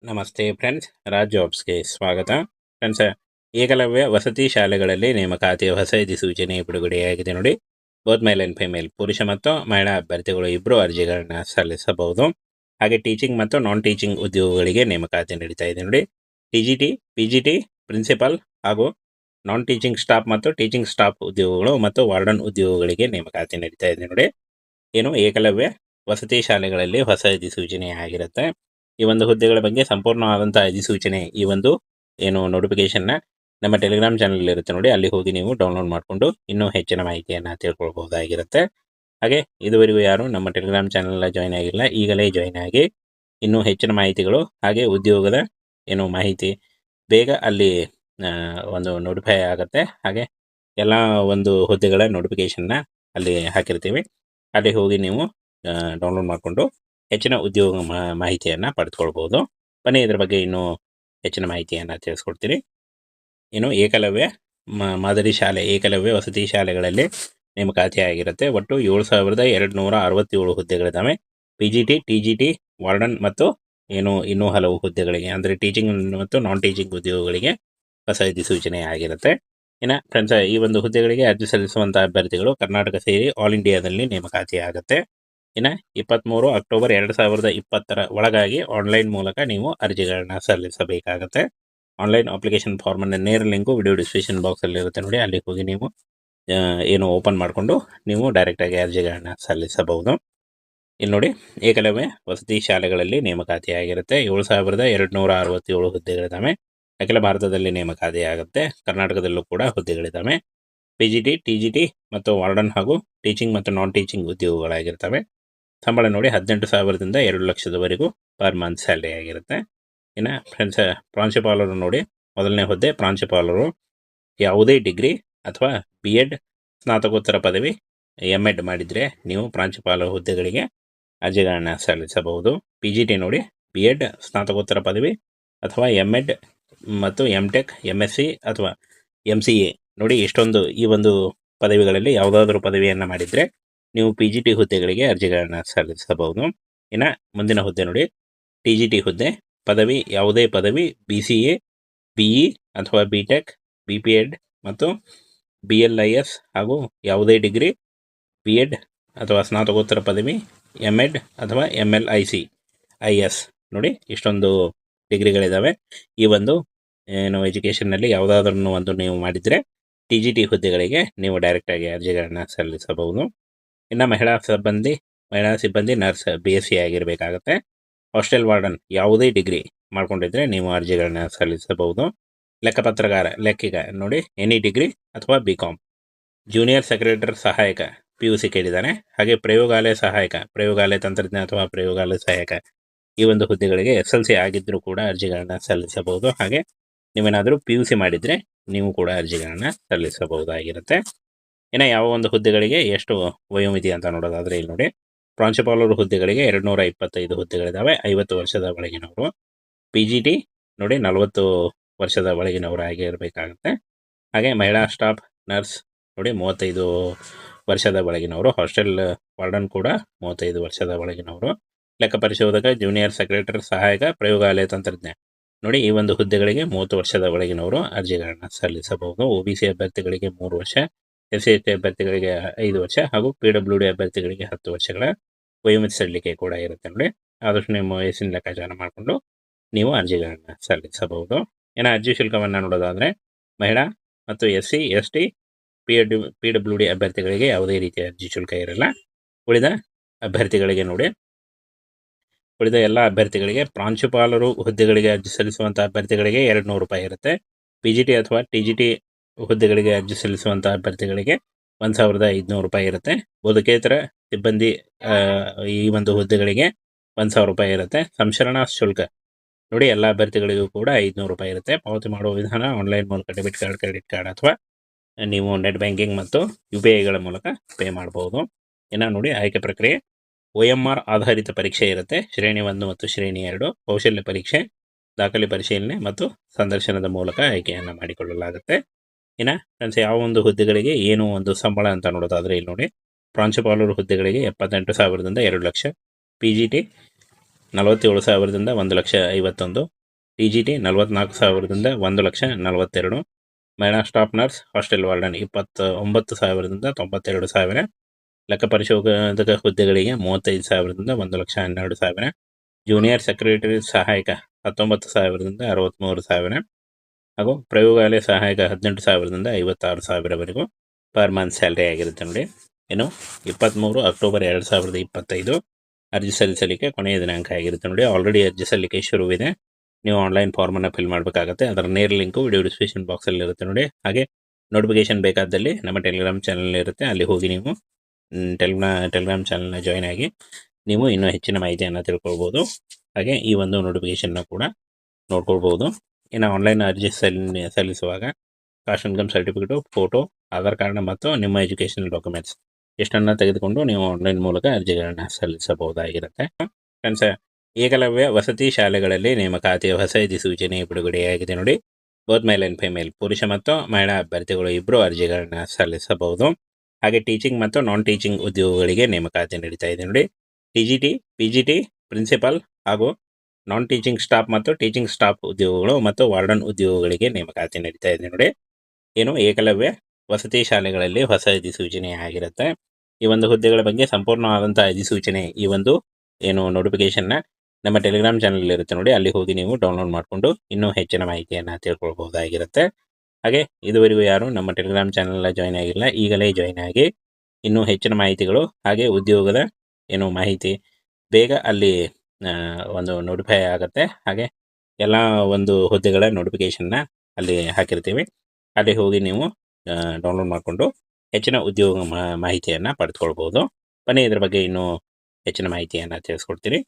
ನಮಸ್ತೆ ಫ್ರೆಂಡ್ಸ್, ರಾಜ್ ಜಾಬ್ಸ್ಗೆ ಸ್ವಾಗತ. ಫ್ರೆಂಡ್ಸ್, ಏಕಲವ್ಯ ವಸತಿ ಶಾಲೆಗಳಲ್ಲಿ ನೇಮಕಾತಿಯ ಹೊಸ ಅಧಿಸೂಚನೆ ಬಿಡುಗಡೆಯಾಗಿದೆ ನೋಡಿ. ಬೋತ್ ಮೇಲ್ ಆ್ಯಂಡ್ ಫಿಮೇಲ್, ಪುರುಷ ಮತ್ತು ಮಹಿಳಾ ಅಭ್ಯರ್ಥಿಗಳು ಇಬ್ಬರು ಅರ್ಜಿಗಳನ್ನು ಸಲ್ಲಿಸಬಹುದು. ಹಾಗೆ ಟೀಚಿಂಗ್ ಮತ್ತು ನಾನ್ ಟೀಚಿಂಗ್ ಉದ್ಯೋಗಗಳಿಗೆ ನೇಮಕಾತಿ ನಡೀತಾ ಇದೆ ನೋಡಿ. TGT, PGT, ಪ್ರಿನ್ಸಿಪಲ್ ಹಾಗೂ ನಾನ್ ಟೀಚಿಂಗ್ ಸ್ಟಾಫ್ ಮತ್ತು ಟೀಚಿಂಗ್ ಸ್ಟಾಫ್ ಉದ್ಯೋಗಗಳು ಮತ್ತು ವಾರ್ಡನ್ ಉದ್ಯೋಗಗಳಿಗೆ ನೇಮಕಾತಿ ನಡೀತಾ ಇದೆ ನೋಡಿ. ಏನು ಏಕಲವ್ಯ ವಸತಿ ಶಾಲೆಗಳಲ್ಲಿ ಹೊಸ ಅಧಿಸೂಚನೆ ಆಗಿರುತ್ತೆ. ಈ ಒಂದು ಹುದ್ದೆಗಳ ಬಗ್ಗೆ ಸಂಪೂರ್ಣವಾದಂಥ ಅಧಿಸೂಚನೆ, ಈ ಒಂದು ಏನು ನೋಟಿಫಿಕೇಶನ್ನ ನಮ್ಮ ಟೆಲಿಗ್ರಾಮ್ ಚಾನಲ್ ಇರುತ್ತೆ ನೋಡಿ, ಅಲ್ಲಿ ಹೋಗಿ ನೀವು ಡೌನ್ಲೋಡ್ ಮಾಡಿಕೊಂಡು ಇನ್ನೂ ಹೆಚ್ಚಿನ ಮಾಹಿತಿಯನ್ನು ತಿಳ್ಕೊಳ್ಬಹುದಾಗಿರುತ್ತೆ. ಹಾಗೆ ಇದುವರೆಗೂ ಯಾರು ನಮ್ಮ ಟೆಲಿಗ್ರಾಮ್ ಚಾನಲ್ ಜಾಯ್ನ್ ಆಗಿಲ್ಲ, ಈಗಲೇ ಜಾಯ್ನ್ ಆಗಿ ಇನ್ನೂ ಹೆಚ್ಚಿನ ಮಾಹಿತಿಗಳು ಹಾಗೆ ಉದ್ಯೋಗದ ಏನು ಮಾಹಿತಿ ಬೇಗ ಅಲ್ಲಿ ಒಂದು ನೋಟಿಫೈ ಆಗುತ್ತೆ. ಹಾಗೆ ಎಲ್ಲ ಒಂದು ಹುದ್ದೆಗಳ ನೋಟಿಫಿಕೇಶನ್ನ ಅಲ್ಲಿ ಹಾಕಿರ್ತೀವಿ, ಅಲ್ಲಿ ಹೋಗಿ ನೀವು ಡೌನ್ಲೋಡ್ ಮಾಡಿಕೊಂಡು ಹೆಚ್ಚಿನ ಉದ್ಯೋಗ ಮಾಹಿತಿಯನ್ನು ಪಡೆದುಕೊಳ್ಬೋದು. ಬನ್ನಿ ಇದ್ರ ಬಗ್ಗೆ ಇನ್ನೂ ಹೆಚ್ಚಿನ ಮಾಹಿತಿಯನ್ನು ತಿಳಿಸ್ಕೊಡ್ತೀನಿ. ಇನ್ನು ಏಕಲವ್ಯ ಮಾದರಿ ಶಾಲೆ, ಏಕಲವ್ಯ ವಸತಿ ಶಾಲೆಗಳಲ್ಲಿ ನೇಮಕಾತಿ ಆಗಿರುತ್ತೆ. ಒಟ್ಟು 7267 ಹುದ್ದೆಗಳಿದ್ದಾವೆ. PGT, TGT, ವಾರ್ಡನ್ ಮತ್ತು ಇನ್ನೂ ಹಲವು ಹುದ್ದೆಗಳಿಗೆ, ಅಂದರೆ ಟೀಚಿಂಗ್ ಮತ್ತು ನಾನ್ ಟೀಚಿಂಗ್ ಉದ್ಯೋಗಗಳಿಗೆ ಹೊಸ ಅಧಿಸೂಚನೆ ಆಗಿರುತ್ತೆ. ಇನ್ನು ಫ್ರೆಂಡ್ಸ್, ಈ ಒಂದು ಹುದ್ದೆಗಳಿಗೆ ಅರ್ಜಿ ಸಲ್ಲಿಸುವಂಥ ಅಭ್ಯರ್ಥಿಗಳು ಕರ್ನಾಟಕ ಸೇರಿ ಆಲ್ ಇಂಡಿಯಾದಲ್ಲಿ ನೇಮಕಾತಿ ಆಗುತ್ತೆ. ಇನ್ನು 23 ಅಕ್ಟೋಬರ್ 2020 ಒಳಗಾಗಿ ಆನ್ಲೈನ್ ಮೂಲಕ ನೀವು ಅರ್ಜಿಗಳನ್ನ ಸಲ್ಲಿಸಬೇಕಾಗತ್ತೆ. ಆನ್ಲೈನ್ ಅಪ್ಲಿಕೇಶನ್ ಫಾರ್ಮನ್ನು ನೇರ ಲಿಂಕು ವಿಡಿಯೋ ಡಿಸ್ಕ್ರಿಪ್ಷನ್ ಬಾಕ್ಸಲ್ಲಿ ಇರುತ್ತೆ ನೋಡಿ, ಅಲ್ಲಿ ಹೋಗಿ ನೀವು ಓಪನ್ ಮಾಡಿಕೊಂಡು ನೀವು ಡೈರೆಕ್ಟಾಗಿ ಅರ್ಜಿಗಳನ್ನ ಸಲ್ಲಿಸಬಹುದು. ಇಲ್ಲಿ ನೋಡಿ, ಏಕಲವ್ಯ ವಸತಿ ಶಾಲೆಗಳಲ್ಲಿ ನೇಮಕಾತಿ ಆಗಿರುತ್ತೆ. 7267 ಹುದ್ದೆಗಳಿದ್ದಾವೆ. ಅಖಿಲ ಭಾರತದಲ್ಲಿ ನೇಮಕಾತಿ ಆಗುತ್ತೆ. ಕರ್ನಾಟಕದಲ್ಲೂ ಕೂಡ ಹುದ್ದೆಗಳಿದ್ದಾವೆ. PGT, TGT ಮತ್ತು ವಾರ್ಡನ್ ಹಾಗೂ ಟೀಚಿಂಗ್ ಮತ್ತು ನಾನ್ ಟೀಚಿಂಗ್ ಉದ್ಯೋಗಗಳಾಗಿರ್ತವೆ. ಸಂಬಳ ನೋಡಿ 18,000ದಿಂದ 2 ಲಕ್ಷದವರೆಗೂ ಪರ್ ಮಂತ್ ಸ್ಯಾಲ್ರಿ ಆಗಿರುತ್ತೆ. ಇನ್ನು ಫ್ರೆಂಡ್ಸ್, ಪ್ರಾಂಶುಪಾಲರು ನೋಡಿ, ಮೊದಲನೇ ಹುದ್ದೆ ಪ್ರಾಂಶುಪಾಲರು ಯಾವುದೇ ಡಿಗ್ರಿ ಅಥವಾ BEd, ಸ್ನಾತಕೋತ್ತರ ಪದವಿ, MEd ಮಾಡಿದರೆ ನೀವು ಪ್ರಾಂಶುಪಾಲ ಹುದ್ದೆಗಳಿಗೆ ಅರ್ಜಿಗಳನ್ನು ಸಲ್ಲಿಸಬಹುದು. PGT ನೋಡಿ, BEd, ಸ್ನಾತಕೋತ್ತರ ಪದವಿ ಅಥವಾ MEd ಮತ್ತು MTech, MSc ಅಥವಾ MCA ನೋಡಿ, ಇಷ್ಟೊಂದು ಈ ಒಂದು ಪದವಿಗಳಲ್ಲಿ ಯಾವುದಾದ್ರೂ ಪದವಿಯನ್ನು ಮಾಡಿದರೆ ನೀವು PGT ಹುದ್ದೆಗಳಿಗೆ ಅರ್ಜಿಗಳನ್ನು ಸಲ್ಲಿಸಬಹುದು. ಇನ್ನು ಮುಂದಿನ ಹುದ್ದೆ ನೋಡಿ, TGT ಹುದ್ದೆ ಪದವಿ ಯಾವುದೇ ಪದವಿ BCA, BE ಅಥವಾ BTech, BPEd ಮತ್ತು BLIS ಹಾಗೂ ಯಾವುದೇ ಡಿಗ್ರಿ BEd ಅಥವಾ ಸ್ನಾತಕೋತ್ತರ ಪದವಿ, MEd ಅಥವಾ MLIS ನೋಡಿ, ಇಷ್ಟೊಂದು ಡಿಗ್ರಿಗಳಿದ್ದಾವೆ. ಈ ಒಂದು ಎಜುಕೇಷನ್ನಲ್ಲಿ ಯಾವುದಾದ್ರೂ ಒಂದು ನೀವು ಮಾಡಿದರೆ TGT ಹುದ್ದೆಗಳಿಗೆ ನೀವು ಡೈರೆಕ್ಟಾಗಿ ಅರ್ಜಿಗಳನ್ನು ಸಲ್ಲಿಸಬಹುದು. ಇನ್ನು ಮಹಿಳಾ ಸಿಬ್ಬಂದಿ ನರ್ಸ್ BSc ಆಗಿರಬೇಕಾಗತ್ತೆ. ಹಾಸ್ಟೆಲ್ ವಾರ್ಡನ್ ಯಾವುದೇ ಡಿಗ್ರಿ ಮಾಡ್ಕೊಂಡಿದ್ರೆ ನೀವು ಅರ್ಜಿಗಳನ್ನ ಸಲ್ಲಿಸಬಹುದು. ಲೆಕ್ಕಪತ್ರಗಾರ, ಲೆಕ್ಕಿಗ ನೋಡಿ, ಎನಿ ಡಿಗ್ರಿ ಅಥವಾ BCom. ಜೂನಿಯರ್ ಸೆಕ್ರೆಟರಿ ಸಹಾಯಕ PUC ಕೇಳಿದ್ದಾನೆ. ಹಾಗೆ ಪ್ರಯೋಗಾಲಯ ಸಹಾಯಕ, ಪ್ರಯೋಗಾಲಯ ತಂತ್ರಜ್ಞ ಅಥವಾ ಪ್ರಯೋಗಾಲಯ ಸಹಾಯಕ, ಈ ಒಂದು ಹುದ್ದೆಗಳಿಗೆ SLC ಆಗಿದ್ದರೂ ಕೂಡ ಅರ್ಜಿಗಳನ್ನ ಸಲ್ಲಿಸಬಹುದು. ಹಾಗೆ ನೀವೇನಾದರೂ PUC ಮಾಡಿದರೆ ನೀವು ಕೂಡ ಅರ್ಜಿಗಳನ್ನು ಸಲ್ಲಿಸಬಹುದಾಗಿರುತ್ತೆ. ಇನ್ನು ಯಾವ ಒಂದು ಹುದ್ದೆಗಳಿಗೆ ಎಷ್ಟು ವಯೋಮಿತಿ ಅಂತ ನೋಡೋದಾದರೆ ಇಲ್ಲಿ ನೋಡಿ, ಪ್ರಾಂಶುಪಾಲರು ಹುದ್ದೆಗಳಿಗೆ 225 ಹುದ್ದೆಗಳಿದ್ದಾವೆ, 50 ವರ್ಷದ ಒಳಗಿನವರು. PGT ನೋಡಿ, 40 ವರ್ಷದ ಒಳಗಿನವರು ಆಗಿರಬೇಕಾಗುತ್ತೆ. ಹಾಗೆ ಮಹಿಳಾ ಸ್ಟಾಫ್ ನರ್ಸ್ ನೋಡಿ, 35 ವರ್ಷದ ಒಳಗಿನವರು. ಹಾಸ್ಟೆಲ್ ವಾರ್ಡನ್ ಕೂಡ 35 ವರ್ಷದ ಒಳಗಿನವರು. ಲೆಕ್ಕ ಪರಿಶೋಧಕ, ಜೂನಿಯರ್ ಸೆಕ್ರೆಟರಿ ಸಹಾಯಕ, ಪ್ರಯೋಗಾಲಯ ತಂತ್ರಜ್ಞ ನೋಡಿ, ಈ ಒಂದು ಹುದ್ದೆಗಳಿಗೆ 30 ವರ್ಷದ ಒಳಗಿನವರು ಅರ್ಜಿಗಳನ್ನು ಸಲ್ಲಿಸಬಹುದು. OBC ಅಭ್ಯರ್ಥಿಗಳಿಗೆ 3 ವರ್ಷ, SC/ST ಅಭ್ಯರ್ಥಿಗಳಿಗೆ 5 ವರ್ಷ ಹಾಗೂ PWD ಅಭ್ಯರ್ಥಿಗಳಿಗೆ 10 ವರ್ಷಗಳ ವಯೋಮಿತಿ ಸಡಿಲಿಕೆ ಕೂಡ ಇರುತ್ತೆ ನೋಡಿ. ಆದಷ್ಟು ನಿಮ್ಮ ವಯಸ್ಸಿನ ಲೆಕ್ಕಾಚಾರ ಮಾಡಿಕೊಂಡು ನೀವು ಅರ್ಜಿಗಳನ್ನು ಸಲ್ಲಿಸಬಹುದು. ಇನ್ನು ಅರ್ಜಿ ಶುಲ್ಕವನ್ನು ನೋಡೋದಾದರೆ ಮಹಿಳಾ ಮತ್ತು SC/ST PWD ಅಭ್ಯರ್ಥಿಗಳಿಗೆ ಯಾವುದೇ ರೀತಿಯ ಅರ್ಜಿ ಶುಲ್ಕ ಇರಲ್ಲ. ಉಳಿದ ಅಭ್ಯರ್ಥಿಗಳಿಗೆ ನೋಡಿ, ಉಳಿದ ಎಲ್ಲ ಅಭ್ಯರ್ಥಿಗಳಿಗೆ, ಪ್ರಾಂಶುಪಾಲರು ಹುದ್ದೆಗಳಿಗೆ ಅರ್ಜಿ ಸಲ್ಲಿಸುವಂಥ ಅಭ್ಯರ್ಥಿಗಳಿಗೆ 200 ರೂಪಾಯಿ ಇರುತ್ತೆ. PGT ಅಥವಾ TGT ಹುದ್ದೆಗಳಿಗೆ ಅರ್ಜಿ ಸಲ್ಲಿಸುವಂಥ ಅಭ್ಯರ್ಥಿಗಳಿಗೆ 1,500 ರೂಪಾಯಿ ಇರುತ್ತೆ. ಬೋಧಕೇತರ ಸಿಬ್ಬಂದಿ ಈ ಒಂದು ಹುದ್ದೆಗಳಿಗೆ 1,000 ರೂಪಾಯಿ ಇರುತ್ತೆ. ಸಂಸ್ಕರಣಾ ಶುಲ್ಕ ನೋಡಿ, ಎಲ್ಲ ಅಭ್ಯರ್ಥಿಗಳಿಗೂ ಕೂಡ 500 ರೂಪಾಯಿ ಇರುತ್ತೆ. ಪಾವತಿ ಮಾಡುವ ವಿಧಾನ ಆನ್ಲೈನ್ ಮೂಲಕ ಡೆಬಿಟ್ ಕಾರ್ಡ್, ಕ್ರೆಡಿಟ್ ಕಾರ್ಡ್ ಅಥವಾ ನೀವು ನೆಟ್ ಬ್ಯಾಂಕಿಂಗ್ ಮತ್ತು UPIಗಳ ಮೂಲಕ ಪೇ ಮಾಡಬಹುದು. ಇನ್ನು ನೋಡಿ, ಆಯ್ಕೆ ಪ್ರಕ್ರಿಯೆ OMR ಆಧಾರಿತ ಪರೀಕ್ಷೆ ಇರುತ್ತೆ. ಶ್ರೇಣಿ 1 ಮತ್ತು ಶ್ರೇಣಿ 2 ಕೌಶಲ್ಯ ಪರೀಕ್ಷೆ, ದಾಖಲೆ ಪರಿಶೀಲನೆ ಮತ್ತು ಸಂದರ್ಶನದ ಮೂಲಕ ಆಯ್ಕೆಯನ್ನು ಮಾಡಿಕೊಳ್ಳಲಾಗುತ್ತೆ. ಇನ್ನು ಫ್ರೆಂಡ್ಸ್, ಯಾವ ಒಂದು ಹುದ್ದೆಗಳಿಗೆ ಏನು ಒಂದು ಸಂಬಳ ಅಂತ ನೋಡೋದಾದರೆ ಇಲ್ಲಿ ನೋಡಿ, ಪ್ರಾಂಶುಪಾಲರು ಹುದ್ದೆಗಳಿಗೆ 78,000ದಿಂದ 2 ಲಕ್ಷ, PGT 47,000ದಿಂದ 1,51,000, TGT 44,000ದಿಂದ 1,42,000. ಮಹಿಳಾ ಸ್ಟಾಫ್ ನರ್ಸ್ ಹಾಸ್ಟೆಲ್ ವಾರ್ಡನ್ 29,000ದಿಂದ 92,000. ಲೆಕ್ಕ ಪರಿಶೋಧಕ ಹುದ್ದೆಗಳಿಗೆ 35,000ದಿಂದ 1,12,000. ಜೂನಿಯರ್ ಸೆಕ್ರೆಟರಿ ಸಹಾಯಕ 19,000ದಿಂದ 63,000 ಹಾಗೂ ಪ್ರಯೋಗಾಲಯ ಸಹಾಯಕ 18,000ದಿಂದ 56,000ವರೆಗೂ ಪರ್ ಮಂತ್ ಸ್ಯಾಲ್ರಿ ಆಗಿರುತ್ತೆ ನೋಡಿ. ಇನ್ನು 23 ಅಕ್ಟೋಬರ್ 2025 ಅರ್ಜಿ ಸಲ್ಲಿಸಲಿಕ್ಕೆ ಕೊನೆಯ ದಿನಾಂಕ ಆಗಿರುತ್ತೆ ನೋಡಿ. ಆಲ್ರೆಡಿ ಅರ್ಜಿ ಸಲ್ಲಿಕೆ ಶುರುವಿದೆ. ನೀವು ಆನ್ಲೈನ್ ಫಾರ್ಮನ್ನು ಫಿಲ್ ಮಾಡಬೇಕಾಗುತ್ತೆ. ಅದರ ನೇರ ಲಿಂಕು ವಿಡಿಯೋ ಡಿಸ್ಕ್ರಿಪ್ಷನ್ ಬಾಕ್ಸಲ್ಲಿ ಇರುತ್ತೆ ನೋಡಿ. ಹಾಗೆ ನೋಟಿಫಿಕೇಶನ್ ಬೇಕಾದಲ್ಲಿ ನಮ್ಮ ಟೆಲಿಗ್ರಾಮ್ ಚಾನಲ್ ಇರುತ್ತೆ, ಅಲ್ಲಿ ಹೋಗಿ ನೀವು ಟೆಲಿಗ್ರಾಮ್ ಚಾನಲ್ನ ಜಾಯ್ನ್ ಆಗಿ ನೀವು ಇನ್ನೂ ಹೆಚ್ಚಿನ ಮಾಹಿತಿಯನ್ನು ತಿಳ್ಕೊಳ್ಬೋದು. ಹಾಗೆ ಈ ಒಂದು ನೋಟಿಫಿಕೇಶನ್ನ ಕೂಡ ನೋಡ್ಕೊಳ್ಬೋದು. ಇನ್ನು ಆನ್ಲೈನ್ ಅರ್ಜಿ ಸಲ್ಲಿಸುವಾಗ caste income certificate, photo, Aadhaar card ಮತ್ತು ನಿಮ್ಮ ಎಜುಕೇಷನಲ್ ಡಾಕ್ಯುಮೆಂಟ್ಸ್ ಇಷ್ಟನ್ನು ತೆಗೆದುಕೊಂಡು ನೀವು ಆನ್ಲೈನ್ ಮೂಲಕ ಅರ್ಜಿಗಳನ್ನು ಸಲ್ಲಿಸಬಹುದಾಗಿರುತ್ತೆ. ಫ್ರೆಂಡ್ಸ್, ಏಕಲವ್ಯ ವಸತಿ ಶಾಲೆಗಳಲ್ಲಿ ನೇಮಕಾತಿಯ ಹೊಸ ಅಧಿಸೂಚನೆ ಬಿಡುಗಡೆಯಾಗಿದೆ ನೋಡಿ. ಬೋತ್ ಮೇಲ್ ಆ್ಯಂಡ್ ಫಿಮೇಲ್, ಪುರುಷ ಮತ್ತು ಮಹಿಳಾ ಅಭ್ಯರ್ಥಿಗಳು ಇಬ್ಬರು ಅರ್ಜಿಗಳನ್ನು ಸಲ್ಲಿಸಬಹುದು. ಹಾಗೆ ಟೀಚಿಂಗ್ ಮತ್ತು ನಾನ್ ಟೀಚಿಂಗ್ ಉದ್ಯೋಗಗಳಿಗೆ ನೇಮಕಾತಿ ನಡೀತಾ ಇದೆ ನೋಡಿ. TGT, PGT, ಪ್ರಿನ್ಸಿಪಲ್ ಹಾಗೂ ನಾನ್ ಟೀಚಿಂಗ್ ಸ್ಟಾಫ್ ಮತ್ತು ಟೀಚಿಂಗ್ ಸ್ಟಾಫ್ ಉದ್ಯೋಗಗಳು ಮತ್ತು ವಾರ್ಡನ್ ಉದ್ಯೋಗಗಳಿಗೆ ನೇಮಕಾತಿ ನಡೀತಾ ಇದೆ ನೋಡಿ. ಏನು ಏಕಲವ್ಯ ವಸತಿ ಶಾಲೆಗಳಲ್ಲಿ ಹೊಸ ಅಧಿಸೂಚನೆ ಆಗಿರುತ್ತೆ. ಈ ಒಂದು ಹುದ್ದೆಗಳ ಬಗ್ಗೆ ಸಂಪೂರ್ಣವಾದಂಥ ಅಧಿಸೂಚನೆ, ಈ ಒಂದು ಏನು ನೋಟಿಫಿಕೇಶನ್ನ ನಮ್ಮ ಟೆಲಿಗ್ರಾಮ್ ಚಾನಲ್ ಇರುತ್ತೆ ನೋಡಿ, ಅಲ್ಲಿ ಹೋಗಿ ನೀವು ಡೌನ್ಲೋಡ್ ಮಾಡಿಕೊಂಡು ಇನ್ನೂ ಹೆಚ್ಚಿನ ಮಾಹಿತಿಯನ್ನು ತಿಳ್ಕೊಳ್ಬಹುದಾಗಿರುತ್ತೆ. ಹಾಗೆ ಇದುವರೆಗೂ ಯಾರು ನಮ್ಮ ಟೆಲಿಗ್ರಾಮ್ ಚಾನಲ್ ಜಾಯ್ನ್ ಆಗಿಲ್ಲ, ಈಗಲೇ ಜಾಯ್ನ್ ಆಗಿ ಇನ್ನೂ ಹೆಚ್ಚಿನ ಮಾಹಿತಿಗಳು ಹಾಗೆ ಉದ್ಯೋಗದ ಏನು ಮಾಹಿತಿ ಬೇಗ ಅಲ್ಲಿ ಒಂದು ನೋಟಿಫೈ ಆಗುತ್ತೆ. ಹಾಗೆ ಎಲ್ಲ ಒಂದು ಹುದ್ದೆಗಳ ನೋಟಿಫಿಕೇಷನ್ನ ಅಲ್ಲಿ ಹಾಕಿರ್ತೀವಿ, ಅಲ್ಲಿ ಹೋಗಿ ನೀವು ಡೌನ್ಲೋಡ್ ಮಾಡಿಕೊಂಡು ಹೆಚ್ಚಿನ ಉದ್ಯೋಗ ಮಾಹಿತಿಯನ್ನು ಪಡೆದುಕೊಳ್ಬೋದು. ಬನ್ನಿ ಇದ್ರ ಬಗ್ಗೆ ಇನ್ನೂ ಹೆಚ್ಚಿನ ಮಾಹಿತಿಯನ್ನು ತಿಳಿಸ್ಕೊಡ್ತೀನಿ.